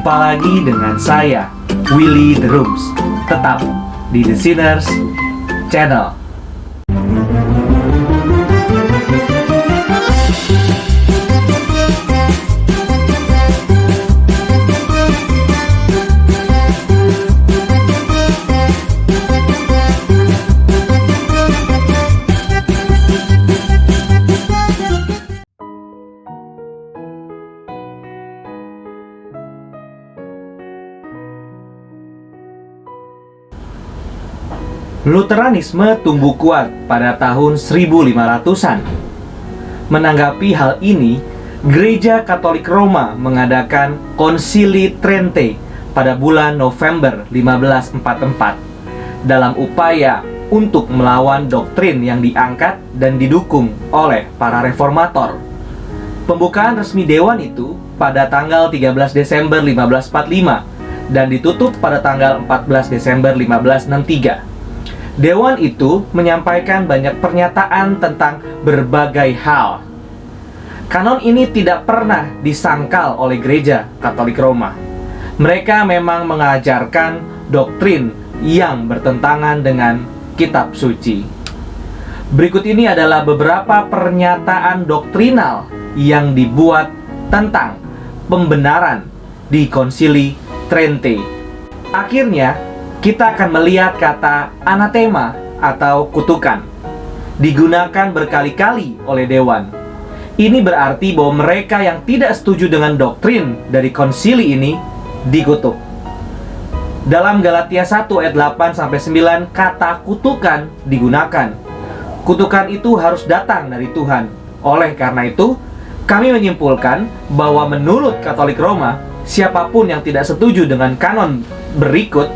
Jumpa lagi dengan saya, Willy The Rooms. Tetap di The Sinners Channel. Luteranisme tumbuh kuat pada tahun 1500-an. Menanggapi hal ini, Gereja Katolik Roma mengadakan Konsili Trente pada bulan November 1544 dalam upaya untuk melawan doktrin yang diangkat dan didukung oleh para reformator. Pembukaan resmi dewan itu pada tanggal 13 Desember 1545 dan ditutup pada tanggal 14 Desember 1563. Dewan itu menyampaikan banyak pernyataan tentang berbagai hal. Kanon ini tidak pernah disangkal oleh Gereja Katolik Roma. Mereka memang mengajarkan doktrin yang bertentangan dengan kitab suci. Berikut ini adalah beberapa pernyataan doktrinal yang dibuat tentang pembenaran di Konsili Trente. Akhirnya, kita akan melihat kata anatema atau kutukan digunakan berkali-kali oleh dewan. Ini berarti bahwa mereka yang tidak setuju dengan doktrin dari konsili ini dikutuk. Dalam Galatia 1 ayat 8-9 kata kutukan digunakan. Kutukan itu harus datang dari Tuhan. Oleh karena itu, kami menyimpulkan bahwa menurut Katolik Roma, siapapun yang tidak setuju dengan kanon berikut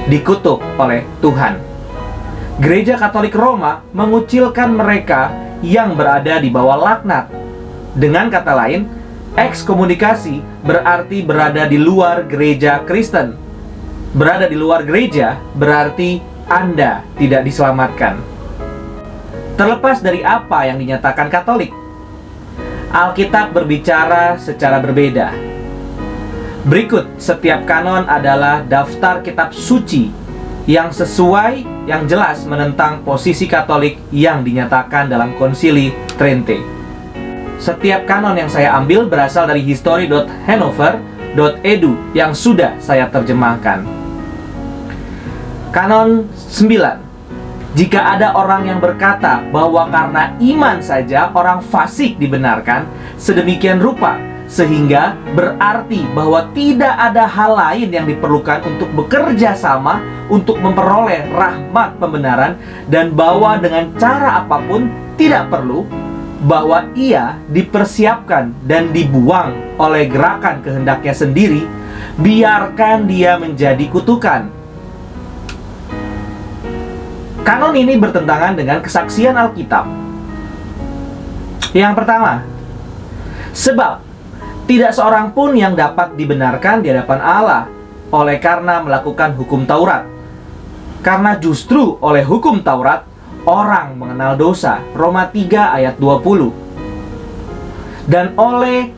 dikutuk oleh Tuhan. Gereja Katolik Roma mengucilkan mereka yang berada di bawah laknat. Dengan kata lain, ekskomunikasi berarti berada di luar gereja Kristen. Berada di luar gereja berarti Anda tidak diselamatkan. Terlepas dari apa yang dinyatakan Katolik, Alkitab berbicara secara berbeda. Berikut setiap kanon adalah daftar kitab suci yang sesuai, yang jelas menentang posisi Katolik yang dinyatakan dalam Konsili Trente. Setiap kanon yang saya ambil berasal dari history.hannover.edu yang sudah saya terjemahkan. Kanon 9. Jika ada orang yang berkata bahwa karena iman saja orang fasik dibenarkan, sedemikian rupa sehingga berarti bahwa tidak ada hal lain yang diperlukan untuk bekerja sama untuk memperoleh rahmat pembenaran, dan bahwa dengan cara apapun tidak perlu, bahwa ia dipersiapkan dan dibuang oleh gerakan kehendaknya sendiri, biarkan dia menjadi kutukan. Kanon ini bertentangan dengan kesaksian Alkitab. Yang pertama, sebab tidak seorang pun yang dapat dibenarkan di hadapan Allah oleh karena melakukan hukum Taurat. Karena justru oleh hukum Taurat orang mengenal dosa. Roma 3 ayat 20. Dan oleh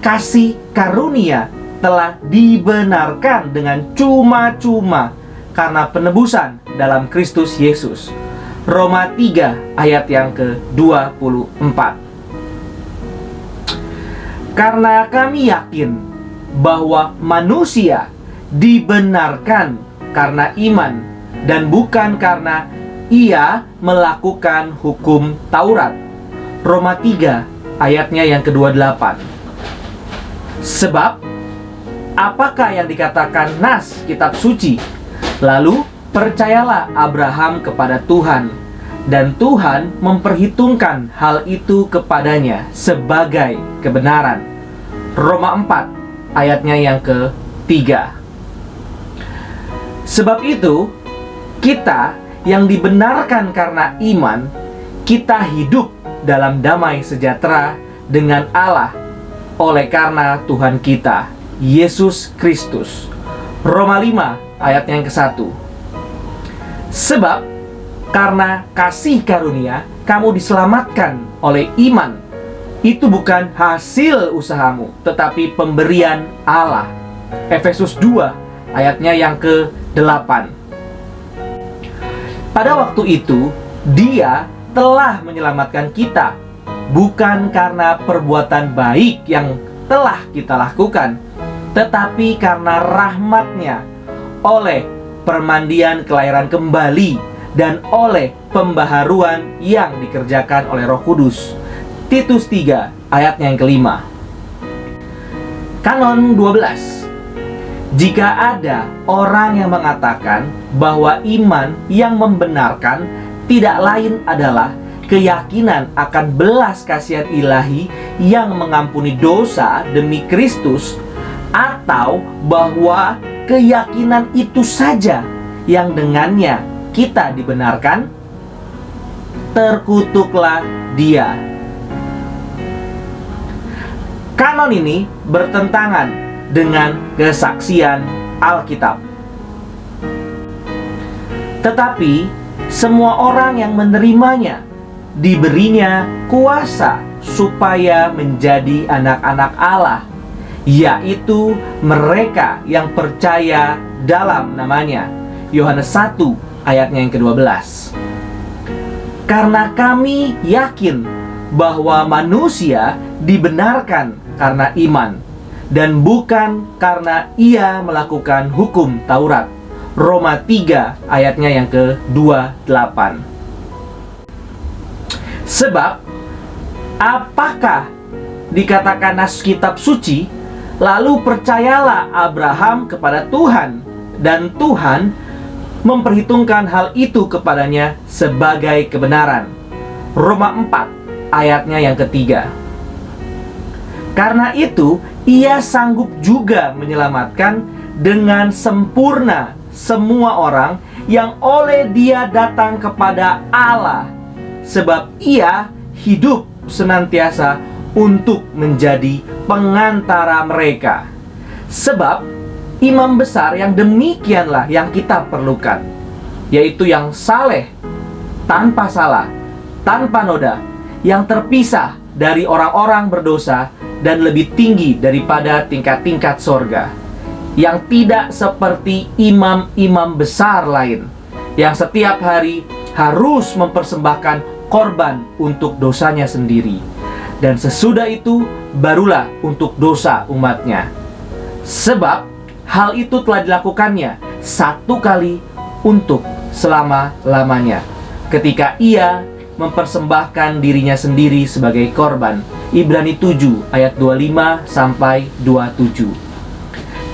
kasih karunia telah dibenarkan dengan cuma-cuma karena penebusan dalam Kristus Yesus. Roma 3 ayat yang ke-24. Karena kami yakin bahwa manusia dibenarkan karena iman dan bukan karena ia melakukan hukum Taurat. Roma 3 ayatnya yang ke-28. Sebab apakah yang dikatakan nas kitab suci? Lalu percayalah Abraham kepada Tuhan, dan Tuhan memperhitungkan hal itu kepadanya sebagai kebenaran. Roma 4 ayatnya yang ke-3. Sebab itu, kita yang dibenarkan karena iman, kita hidup dalam damai sejahtera dengan Allah oleh karena Tuhan kita, Yesus Kristus. Roma 5 ayatnya yang ke-1. Sebab karena kasih karunia kamu diselamatkan oleh iman. Itu bukan hasil usahamu, tetapi pemberian Allah. Efesus 2 ayatnya yang ke-8. Pada waktu itu, Dia telah menyelamatkan kita, bukan karena perbuatan baik yang telah kita lakukan, tetapi karena rahmat-Nya, oleh permandian kelahiran kembali dan oleh pembaharuan yang dikerjakan oleh Roh Kudus. Titus 3 ayatnya yang ke-5. Kanon 12. Jika ada orang yang mengatakan bahwa iman yang membenarkan tidak lain adalah keyakinan akan belas kasihan ilahi yang mengampuni dosa demi Kristus, atau bahwa keyakinan itu saja yang dengannya kita dibenarkan, terkutuklah dia. Kanon ini bertentangan dengan kesaksian Alkitab. Tetapi semua orang yang menerimanya diberinya kuasa supaya menjadi anak-anak Allah, yaitu mereka yang percaya dalam namanya. Yohanes 1 ayatnya yang ke-12. Karena kami yakin bahwa manusia dibenarkan karena iman dan bukan karena ia melakukan hukum Taurat. Roma 3 ayatnya yang ke-28. Sebab apakah dikatakan nas kitab suci, lalu percayalah Abraham kepada Tuhan, dan Tuhan memperhitungkan hal itu kepadanya sebagai kebenaran. Roma 4 ayatnya yang ketiga. Karena itu ia sanggup juga menyelamatkan dengan sempurna semua orang yang oleh Dia datang kepada Allah, sebab Ia hidup senantiasa untuk menjadi pengantara mereka. Sebab imam besar yang demikianlah yang kita perlukan, yaitu yang saleh, tanpa salah, tanpa noda, yang terpisah dari orang-orang berdosa, dan lebih tinggi daripada tingkat-tingkat sorga, yang tidak seperti imam-imam besar lain, yang setiap hari harus mempersembahkan korban untuk dosanya sendiri, dan sesudah itu barulah untuk dosa umatnya. Sebab hal itu telah dilakukannya satu kali untuk selama-lamanya, ketika ia mempersembahkan dirinya sendiri sebagai korban. Ibrani 7 ayat 25 sampai 27.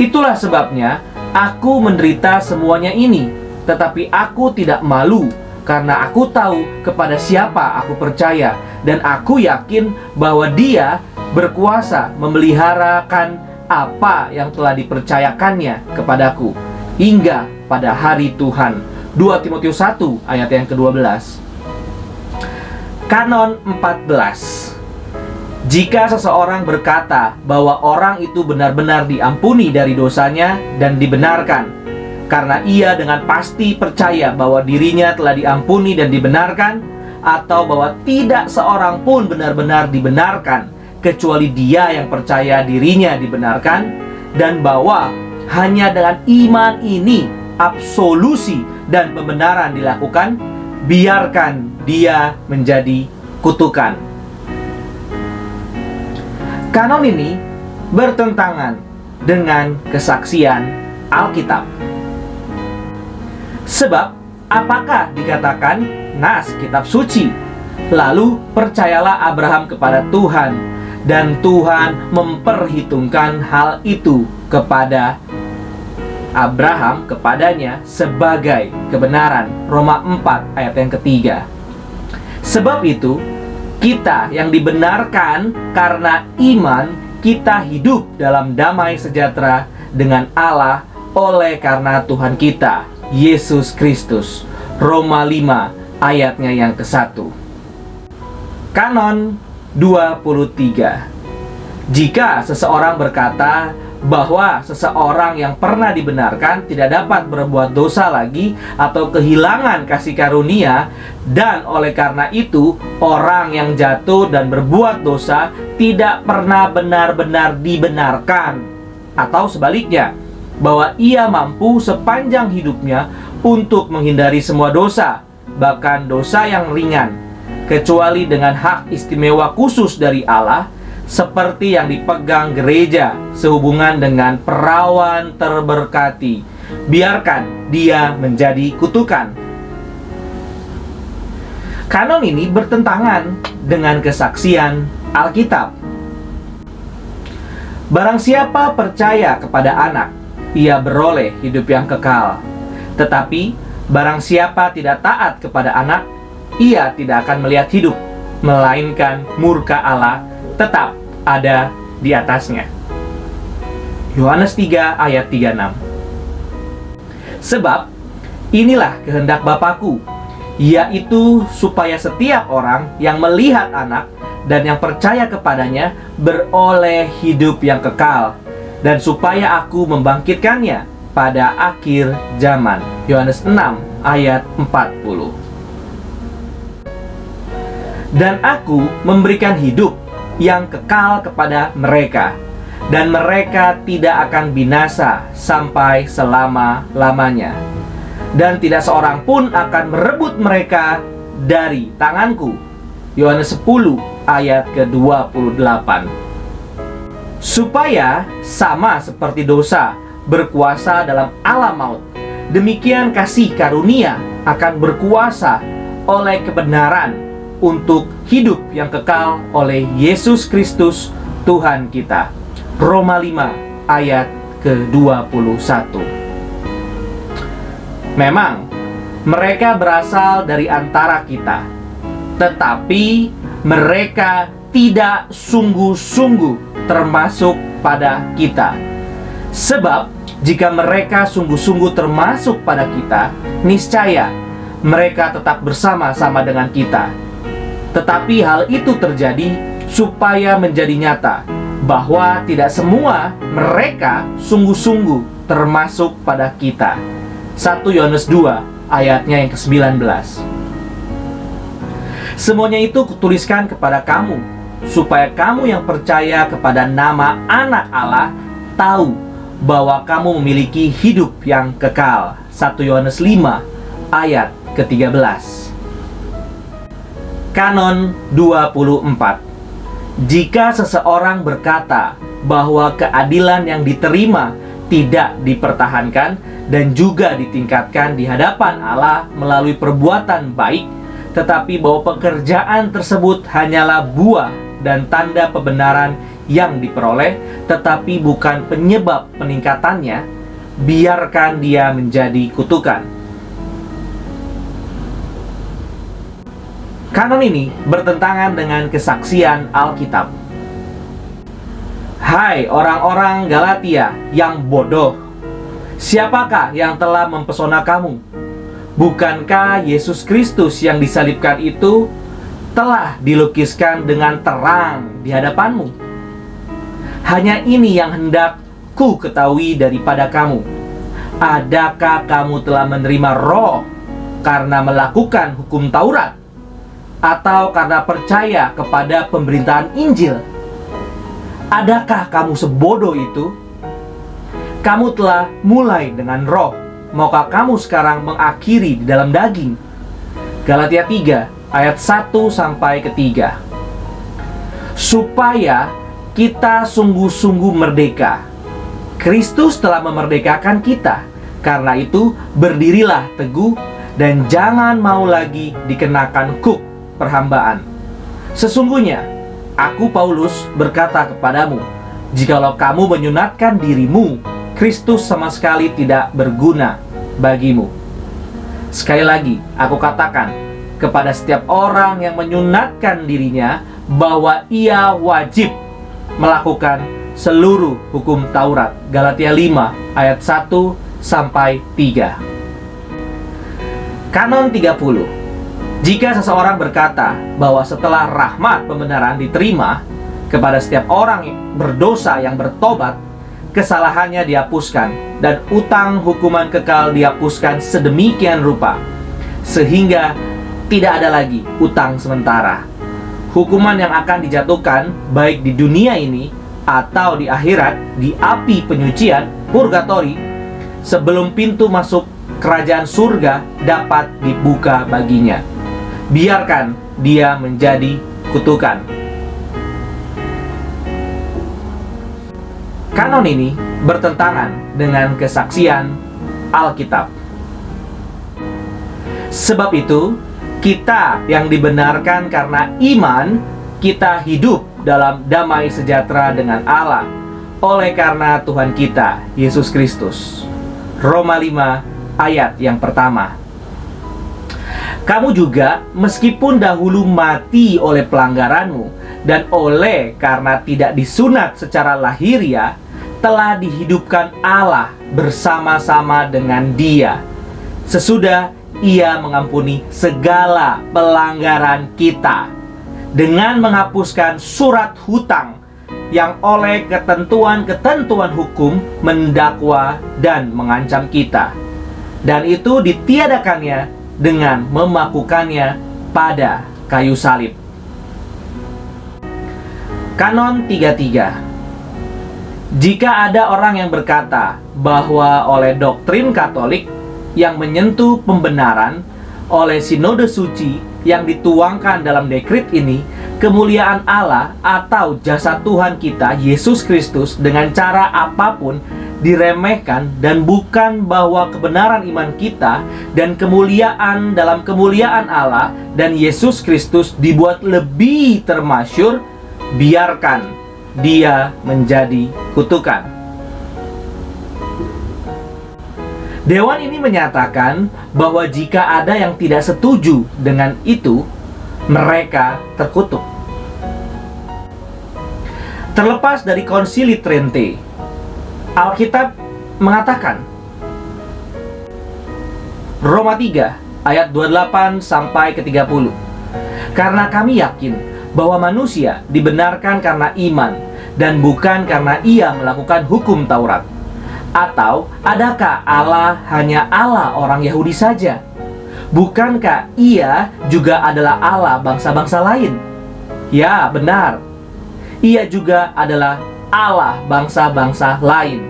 Itulah sebabnya aku menderita semuanya ini, tetapi aku tidak malu, karena aku tahu kepada siapa aku percaya, dan aku yakin bahwa Dia berkuasa memeliharakan apa yang telah dipercayakannya kepadaku hingga pada hari Tuhan. 2 Timotius 1 ayat yang ke-12. Kanon 14. Jika seseorang berkata bahwa orang itu benar-benar diampuni dari dosanya dan dibenarkan, karena ia dengan pasti percaya bahwa dirinya telah diampuni dan dibenarkan, atau bahwa tidak seorang pun benar-benar dibenarkan kecuali dia yang percaya dirinya dibenarkan, dan bahwa hanya dengan iman ini absolusi dan pembenaran dilakukan, biarkan dia menjadi kutukan. Kanon ini bertentangan dengan kesaksian Alkitab. Sebab apakah dikatakan nas kitab suci, lalu percayalah Abraham kepada Tuhan, dan Tuhan memperhitungkan hal itu kepada Abraham kepadanya sebagai kebenaran. Roma 4 ayat yang ketiga. Sebab itu kita yang dibenarkan karena iman, kita hidup dalam damai sejahtera dengan Allah oleh karena Tuhan kita Yesus Kristus. Roma 5 ayatnya yang ke-1. Kanon 23. Jika seseorang berkata bahwa seseorang yang pernah dibenarkan tidak dapat berbuat dosa lagi atau kehilangan kasih karunia, dan oleh karena itu orang yang jatuh dan berbuat dosa tidak pernah benar-benar dibenarkan, atau sebaliknya, bahwa ia mampu sepanjang hidupnya untuk menghindari semua dosa, bahkan dosa yang ringan, kecuali dengan hak istimewa khusus dari Allah, seperti yang dipegang gereja sehubungan dengan perawan terberkati. Biarkan dia menjadi kutukan. Kanon ini bertentangan dengan kesaksian Alkitab. Barang siapa percaya kepada Anak, ia beroleh hidup yang kekal. Tetapi barang siapa tidak taat kepada Anak, ia tidak akan melihat hidup, melainkan murka Allah tetap ada di atasnya. Yohanes 3 ayat 36. Sebab inilah kehendak Bapa-Ku, yaitu supaya setiap orang yang melihat Anak dan yang percaya kepadanya beroleh hidup yang kekal, dan supaya Aku membangkitkannya pada akhir zaman. Yohanes 6 ayat 40. Dan Aku memberikan hidup yang kekal kepada mereka, dan mereka tidak akan binasa sampai selama-lamanya, dan tidak seorang pun akan merebut mereka dari tanganku. Yohanes 10 ayat ke-28. Supaya sama seperti dosa berkuasa dalam alam maut, demikian kasih karunia akan berkuasa oleh kebenaran untuk hidup yang kekal oleh Yesus Kristus Tuhan kita. Roma 5 ayat ke-21. Memang mereka berasal dari antara kita, tetapi mereka tidak sungguh-sungguh termasuk pada kita. Sebab jika mereka sungguh-sungguh termasuk pada kita, niscaya mereka tetap bersama-sama dengan kita. Tetapi hal itu terjadi supaya menjadi nyata bahwa tidak semua mereka sungguh-sungguh termasuk pada kita. 1 Yohanes 2 ayatnya yang ke-19. Semuanya itu kutuliskan kepada kamu, supaya kamu yang percaya kepada nama Anak Allah tahu bahwa kamu memiliki hidup yang kekal. 1 Yohanes 5 ayat ke-13. Kanon 24. Jika seseorang berkata bahwa keadilan yang diterima tidak dipertahankan dan juga ditingkatkan di hadapan Allah melalui perbuatan baik, tetapi bahwa pekerjaan tersebut hanyalah buah dan tanda kebenaran yang diperoleh, tetapi bukan penyebab peningkatannya, biarkan dia menjadi kutukan. Kanon ini bertentangan dengan kesaksian Alkitab. Hai orang-orang Galatia yang bodoh, siapakah yang telah mempesona kamu? Bukankah Yesus Kristus yang disalibkan itu telah dilukiskan dengan terang di hadapanmu? Hanya ini yang hendak ku ketahui daripada kamu. Adakah kamu telah menerima Roh karena melakukan hukum Taurat, atau karena percaya kepada pemberitaan Injil? Adakah kamu sebodoh itu? Kamu telah mulai dengan Roh, maukah kamu sekarang mengakhiri di dalam daging? Galatia 3 ayat 1-3. Supaya kita sungguh-sungguh merdeka. Kristus telah memerdekakan kita. Karena itu berdirilah teguh dan jangan mau lagi dikenakan kuk perhambaan. Sesungguhnya aku Paulus berkata kepadamu, jikalau kamu menyunatkan dirimu, Kristus sama sekali tidak berguna bagimu. Sekali lagi aku katakan kepada setiap orang yang menyunatkan dirinya bahwa ia wajib melakukan seluruh hukum Taurat. Galatia 5 ayat 1-3. Kanon 30. Jika seseorang berkata bahwa setelah rahmat pembenaran diterima kepada setiap orang berdosa yang bertobat, kesalahannya dihapuskan dan utang hukuman kekal dihapuskan sedemikian rupa, sehingga tidak ada lagi utang sementara. Hukuman yang akan dijatuhkan baik di dunia ini atau di akhirat, di api penyucian, purgatori, sebelum pintu masuk kerajaan surga dapat dibuka baginya. Biarkan dia menjadi kutukan. Kanon ini bertentangan dengan kesaksian Alkitab. Sebab itu, kita yang dibenarkan karena iman, kita hidup dalam damai sejahtera dengan Allah oleh karena Tuhan kita, Yesus Kristus. Roma 5 ayat yang pertama. Kamu juga, meskipun dahulu mati oleh pelanggaranmu dan oleh karena tidak disunat secara lahiriah, telah dihidupkan Allah bersama-sama dengan Dia, sesudah Ia mengampuni segala pelanggaran kita dengan menghapuskan surat hutang yang oleh ketentuan-ketentuan hukum mendakwa dan mengancam kita, dan itu ditiadakannya dengan memakukannya pada kayu salib. Kanon 33. Jika ada orang yang berkata bahwa oleh doktrin Katolik yang menyentuh pembenaran oleh sinode suci yang dituangkan dalam dekrit ini, kemuliaan Allah atau jasa Tuhan kita Yesus Kristus dengan cara apapun diremehkan, dan bukan bahwa kebenaran iman kita dan kemuliaan dalam kemuliaan Allah dan Yesus Kristus dibuat lebih termasyur, biarkan dia menjadi kutukan. Dewan ini menyatakan bahwa jika ada yang tidak setuju dengan itu, mereka terkutuk. Terlepas dari Konsili Trente, Alkitab mengatakan, Roma 3 ayat 28 sampai ke 30. Karena kami yakin bahwa manusia dibenarkan karena iman dan bukan karena ia melakukan hukum Taurat. Atau adakah Allah hanya Allah orang Yahudi saja? Bukankah ia juga adalah Allah bangsa-bangsa lain? Ya, benar. Ia juga adalah Allah bangsa-bangsa lain.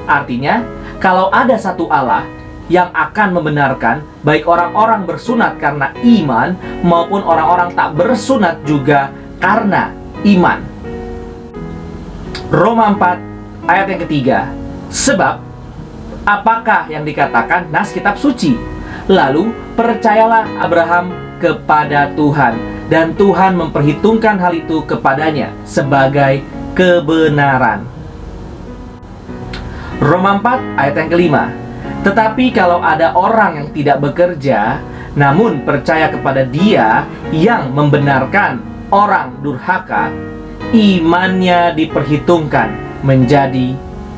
Artinya, kalau ada satu Allah yang akan membenarkan baik orang-orang bersunat karena iman maupun orang-orang tak bersunat juga karena iman. Roma 4 ayat yang ketiga. Sebab apakah yang dikatakan nas kitab suci? Lalu percayalah Abraham kepada Tuhan, dan Tuhan memperhitungkan hal itu kepadanya sebagai kebenaran. Roma 4 ayat yang kelima. Tetapi kalau ada orang yang tidak bekerja, namun percaya kepada Dia yang membenarkan orang durhaka, imannya diperhitungkan menjadi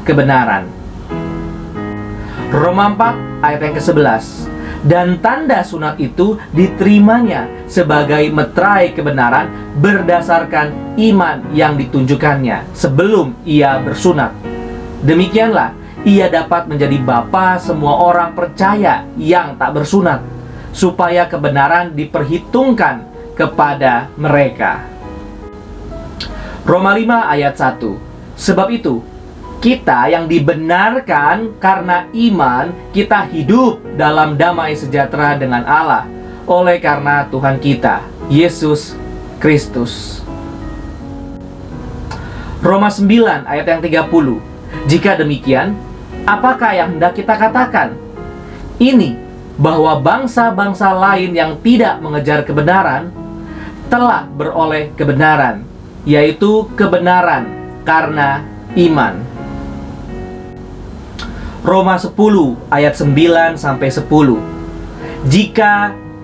kebenaran. Roma 4 ayat yang ke-11. Dan tanda sunat itu diterimanya sebagai meterai kebenaran berdasarkan iman yang ditunjukkannya sebelum ia bersunat. Demikianlah ia dapat menjadi bapa semua orang percaya yang tak bersunat, supaya kebenaran diperhitungkan kepada mereka. Roma 5 ayat 1. Sebab itu, kita yang dibenarkan karena iman, kita hidup dalam damai sejahtera dengan Allah oleh karena Tuhan kita, Yesus Kristus. Roma 9 ayat yang 30. Jika demikian, apakah yang hendak kita katakan? Ini, bahwa bangsa-bangsa lain yang tidak mengejar kebenaran telah beroleh kebenaran, yaitu kebenaran karena iman. Roma 10 ayat 9 sampai 10.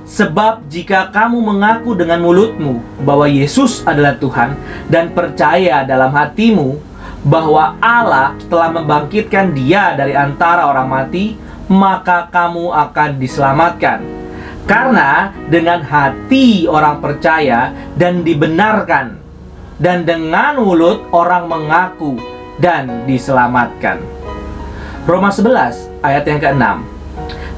Sebab jika kamu mengaku dengan mulutmu bahwa Yesus adalah Tuhan dan percaya dalam hatimu bahwa Allah telah membangkitkan Dia dari antara orang mati, maka kamu akan diselamatkan. Karena dengan hati orang percaya dan dibenarkan, dan dengan mulut orang mengaku dan diselamatkan. Roma 11 ayat yang ke-6.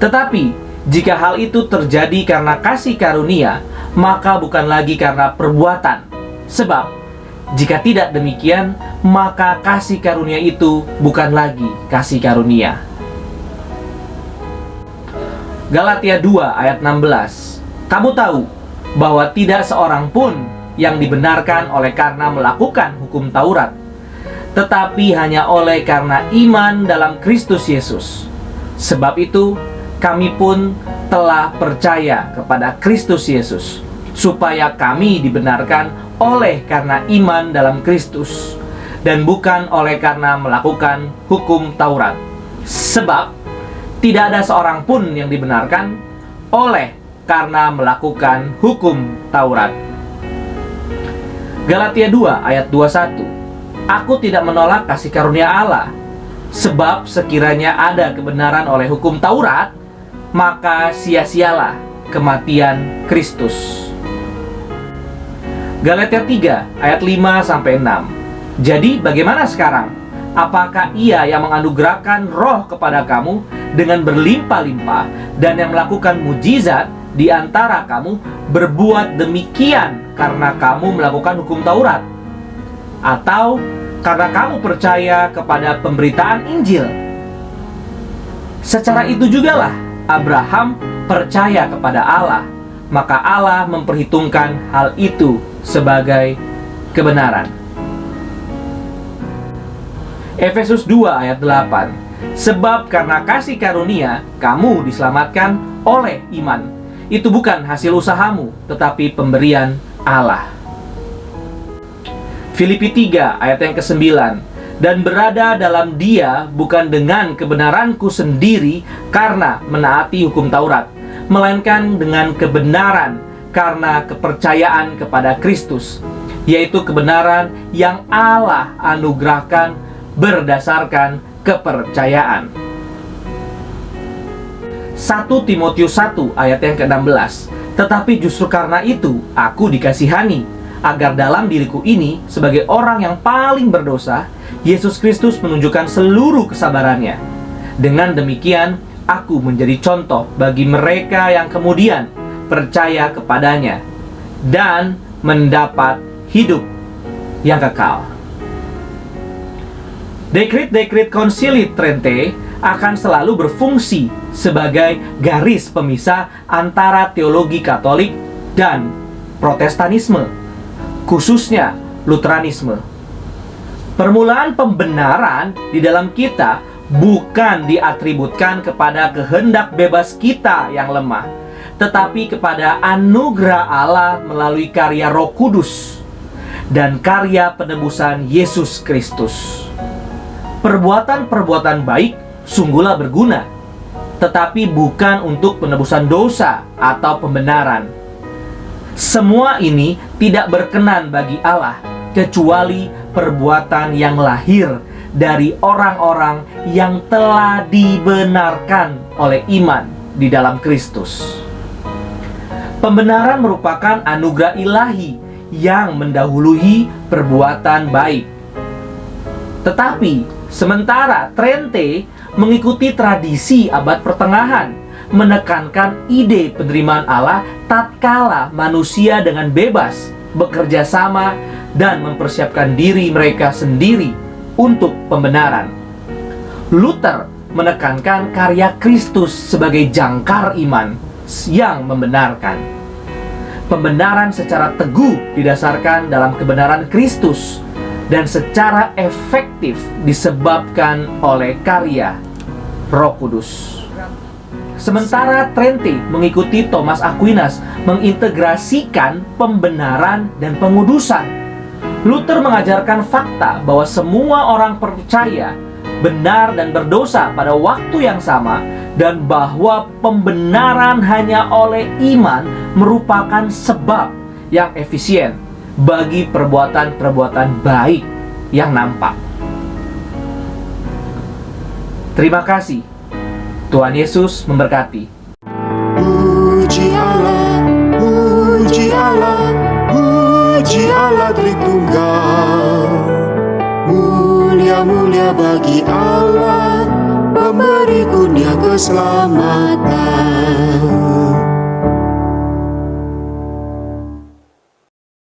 Tetapi jika hal itu terjadi karena kasih karunia, maka bukan lagi karena perbuatan. Sebab Jika tidak demikian, maka kasih karunia itu bukan lagi kasih karunia. Galatia 2 ayat 16. Kamu tahu bahwa tidak seorang pun yang dibenarkan oleh karena melakukan hukum Taurat, tetapi hanya oleh karena iman dalam Kristus Yesus. Sebab itu, kami pun telah percaya kepada Kristus Yesus, supaya kami dibenarkan oleh karena iman dalam Kristus, dan bukan oleh karena melakukan hukum Taurat. Sebab tidak ada seorang pun yang dibenarkan oleh karena melakukan hukum Taurat. Galatia 2 ayat 21. Aku tidak menolak kasih karunia Allah, sebab sekiranya ada kebenaran oleh hukum Taurat, maka sia-sialah kematian Kristus. Galatia 3 ayat 5-6. Jadi bagaimana sekarang? Apakah Ia yang menganugerahkan roh kepada kamu dengan berlimpah-limpah dan yang melakukan mujizat di antara kamu berbuat demikian karena kamu melakukan hukum Taurat? Atau karena kamu percaya kepada pemberitaan Injil? Secara itu jugalah Abraham percaya kepada Allah, maka Allah memperhitungkan hal itu sebagai kebenaran. Efesus 2 ayat 8. Sebab karena kasih karunia kamu diselamatkan oleh iman. Itu bukan hasil usahamu, tetapi pemberian Allah. Filipi 3 ayat yang ke-9. Dan berada dalam Dia bukan dengan kebenaranku sendiri karena menaati hukum Taurat, melainkan dengan kebenaran karena kepercayaan kepada Kristus, yaitu kebenaran yang Allah anugerahkan berdasarkan kepercayaan. 1 Timotius 1 ayat yang ke-16. Tetapi justru karena itu aku dikasihani, agar dalam diriku ini sebagai orang yang paling berdosa, Yesus Kristus menunjukkan seluruh kesabarannya. Dengan demikian aku menjadi contoh bagi mereka yang kemudian percaya kepadanya dan mendapat hidup yang kekal. Dekret-dekret Konsili Trente akan selalu berfungsi sebagai garis pemisah antara teologi Katolik dan Protestanisme, khususnya Luteranisme. Permulaan pembenaran di dalam kita bukan diatributkan kepada kehendak bebas kita yang lemah, tetapi kepada anugerah Allah melalui karya Roh Kudus dan karya penebusan Yesus Kristus. Perbuatan-perbuatan baik sungguhlah berguna, tetapi bukan untuk penebusan dosa atau pembenaran. Semua ini tidak berkenan bagi Allah, kecuali perbuatan yang lahir dari orang-orang yang telah dibenarkan oleh iman di dalam Kristus. Pembenaran merupakan anugerah ilahi yang mendahului perbuatan baik. Tetapi sementara Trente mengikuti tradisi abad pertengahan, menekankan ide penerimaan Allah tatkala manusia dengan bebas bekerja sama dan mempersiapkan diri mereka sendiri untuk pembenaran. Luther menekankan karya Kristus sebagai jangkar iman yang membenarkan. Pembenaran secara teguh didasarkan dalam kebenaran Kristus dan secara efektif disebabkan oleh karya Roh Kudus. Sementara Trente mengikuti Thomas Aquinas mengintegrasikan pembenaran dan pengudusan. Luther mengajarkan fakta bahwa semua orang percaya benar dan berdosa pada waktu yang sama, dan bahwa pembenaran hanya oleh iman merupakan sebab yang efisien bagi perbuatan-perbuatan baik yang nampak. Terima kasih. Tuhan Yesus memberkati. Puji Allah, puji Allah, puji Allah Tritunggal. Mulia-mulia bagi Allah, pemberi kurnia keselamatan.